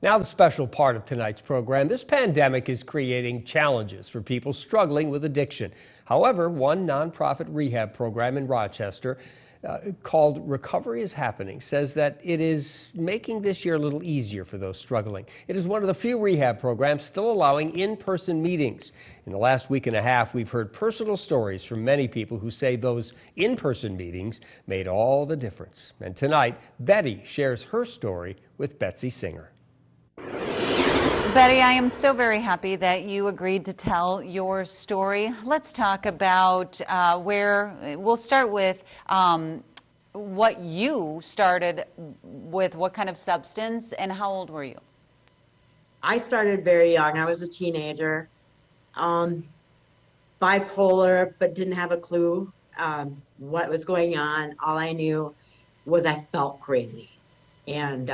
Now, the special part of tonight's program. This pandemic is creating challenges for people struggling with addiction. However, one nonprofit rehab program in Rochester called Recovery is Happening says that it is making this year a little easier for those struggling. It is one of the few rehab programs still allowing in-person meetings. In the last week and a half, we've heard personal stories from many people who say those in-person meetings made all the difference. And tonight, Bette shares her story with Betsy Singer. Bette, I am so very happy that you agreed to tell your story. Let's talk about we'll start with what you started with, what kind of substance, and how old were you? I started very young. I was a teenager, bipolar, but didn't have a clue what was going on. All I knew was I felt crazy, and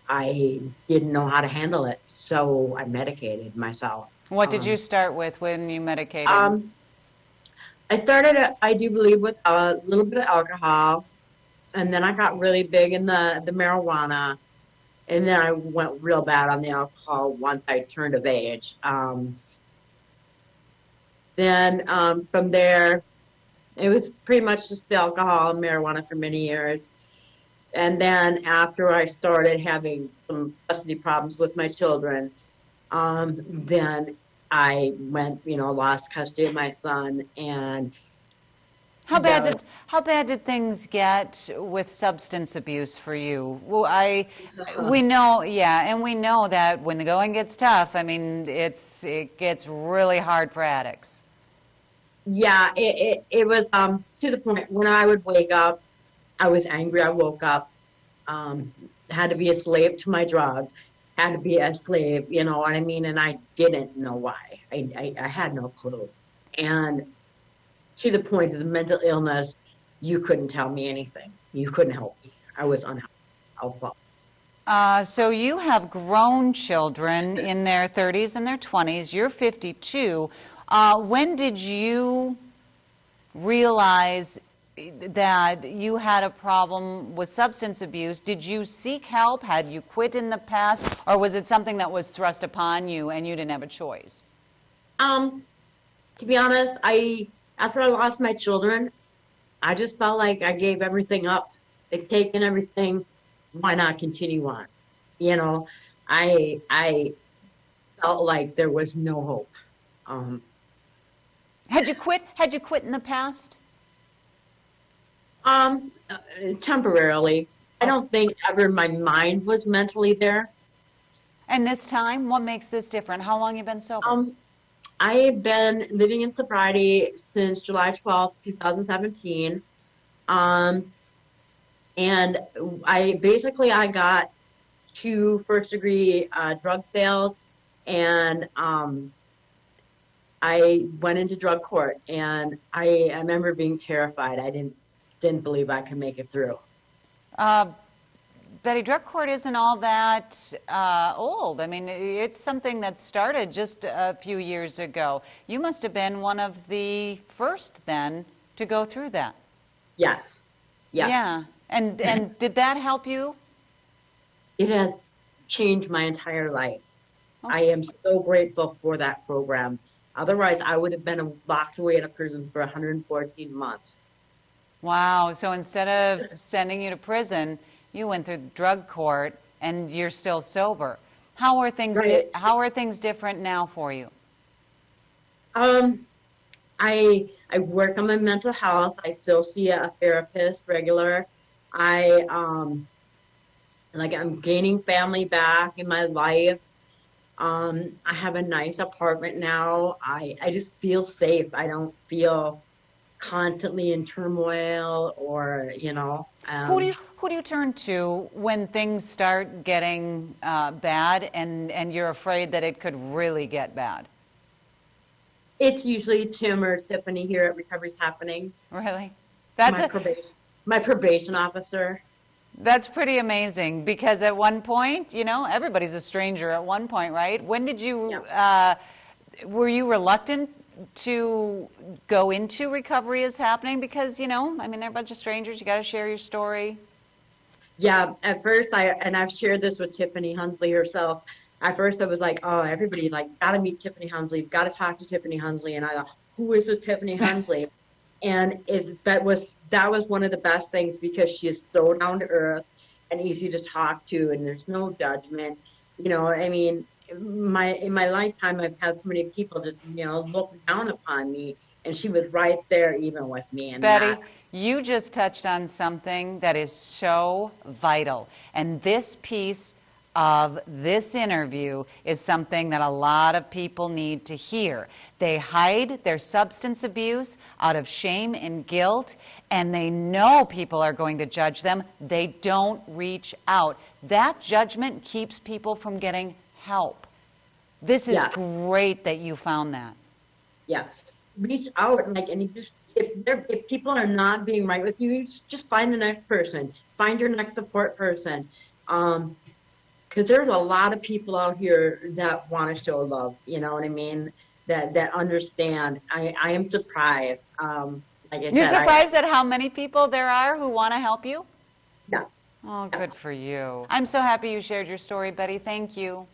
I didn't know how to handle it, so I medicated myself. What did you start with when you medicated? I started, I do believe, with a little bit of alcohol, and then I got really big in the marijuana, and then I went real bad on the alcohol once I turned of age. Then from there, it was pretty much just the alcohol and marijuana for many years. And then after I started having some custody problems with my children, then I went, lost custody of my son. And how bad did things get with substance abuse for you? Well, we know, and we know that when the going gets tough, I mean, it gets really hard for addicts. Yeah, it was to the point when I would wake up, I was angry. I woke up, had to be a slave to my drug, had to be a slave, you know what I mean? And I didn't know why. I had no clue. And to the point of the mental illness, you couldn't tell me anything. You couldn't help me. I was unhelpful. So you have grown children in their 30s and their 20s. You're 52. When did you realize that you had a problem with substance abuse? Did you seek help? Had you quit in the past? Or was it something that was thrust upon you and you didn't have a choice? To be honest, after I lost my children, I just felt like I gave everything up. They've taken everything. Why not continue on? I felt like there was no hope. Had you quit in the past? Temporarily. I don't think ever my mind was mentally there. And this time, what makes this different? How long have you been sober? I've been living in sobriety since July 12th, 2017. And I got 2 first-degree drug sales, and I went into drug court, and I remember being terrified. I didn't believe I could make it through. Bette, drug court isn't all that old. I mean, it's something that started just a few years ago. You must have been one of the first then to go through that. Yes. Yeah. And did that help you? It has changed my entire life. Okay. I am so grateful for that program. Otherwise, I would have been locked away in a prison for 114 months. Wow. So instead of sending you to prison, you went through drug court and you're still sober. How are things how are things different now for you? I work on my mental health. I still see a therapist regular. I'm gaining family back in my life. I have a nice apartment now. I just feel safe. I don't feel constantly in turmoil or, Who do you turn to when things start getting bad and you're afraid that it could really get bad? It's usually Tim or Tiffany here at Recovery's Happening. Really? My probation officer. That's pretty amazing, because at one point, everybody's a stranger at one point, right? When did you, were you reluctant to go into Recovery is Happening? Because, they're a bunch of strangers. You got to share your story. Yeah, at first and I've shared this with Tiffany Hunsley herself. At first I was like, oh, everybody like gotta meet Tiffany Hunsley, gotta talk to Tiffany Hunsley. And I thought, who is this Tiffany Hunsley? And that was one of the best things because she is so down to earth and easy to talk to, and there's no judgment. You know, I mean, in my lifetime, I've had so many people just look down upon me, and she was right there even with me. And Betty, you just touched on something that is so vital. And this piece of this interview is something that a lot of people need to hear. They hide their substance abuse out of shame and guilt, and they know people are going to judge them. They don't reach out. That judgment keeps people from getting help. This is Yeah. great that you found that. Yes, reach out, like, and you just if people are not being right with you, you just find the next person, find your next support person. Because there's a lot of people out here that want to show love, you know what I mean? That understand. I am surprised. Like I You're said, surprised at how many people there are who want to help you? yes. Oh, good for you. I'm so happy you shared your story, Betty. Thank you.